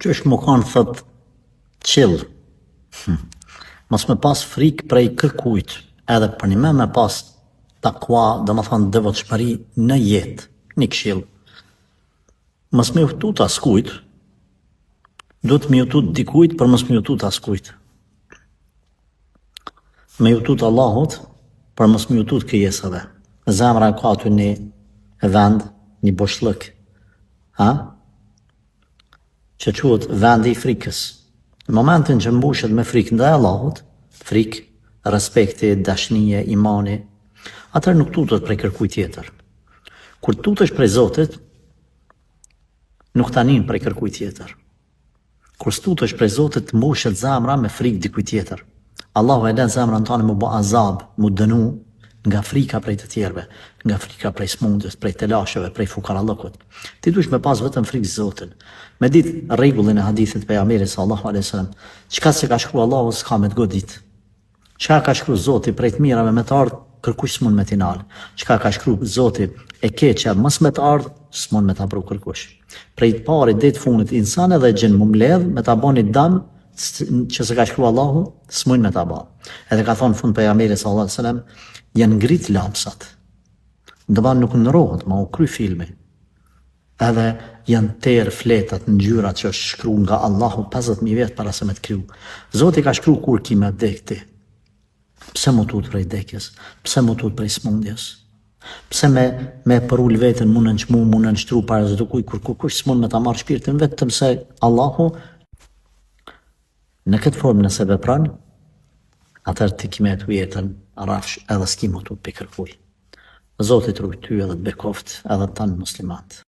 Qysh më kanë thët chill. Mos me pas frikë prej kërkujt, edhe për një me pas takua, dhe më thonë devotshmëri në jetë, një këshill. Mos me utut askujt, duhet me utut dikujt për mos me utut askujt. Me utut Allahut për mos me utut krijesave. Zemra ka aty një vend, një boshllëk, që quhet vendi i frikës. Në momentin që mbushet me frikë ndaj Allahut, frikë, respekti, dashnije, imani, atëherë nuk tutet prej kërkujt tjetër. Kur tutesh prej Zotit, nuk tanin prej kërkujt tjetër. Kur tutesh prej Zotit, mbushet zemra me frikë dikujt tjetër. Allahu e lën zemrën tonë mu bë azab, mu dënu nga frika prej të tjerëve, nga frika prej smundjes, prej telasheve, prej fukarallëkut. Ti duhesh me pas vetëm frikë Zotin. Me ditë rregullin e hadithit pejgamberit sallallahu alaihi wasallam, çka se ka shkruar Allahu s'ka me të godit. Çka ka shkruar Zoti prej të mirave me të ardh, kërkush s'mund me t'inal. Çka ka shkruar Zoti e keqja mos me të ardh, s'mund me ta pru kërkush. Prej të parit deri të fundit insan edhe gjin mu mbledh me ta bani dëm që se ka shkruar Allahu, s'mund me ta bë. Edhe ka thonë fund pejgamberi sallallahu alaihi wasallam, janë ngrit lapsat. Ndërsa nuk ndrohet, ma u kry filmi. Edhe janë terë fletat në gjyrat që është shkru nga Allahu 50.000 vjetë para se me të kryu. Zoti ka shkru kur ki me vdekti. Pse mu tut prej vdekjes? Pse mu tut prej smundjes? Pse me përull vetën munën që munën shtru para se të kuj, kur kush s'mund me ta marrë shpirtin vetëm se Allahu në këtë formë nëse vepran, atër të kime të jetën rafsh edhe s'ki mu tut pe kërkuj. Zoti të rujt ty edhe të bekoft edhe të tanë muslimat.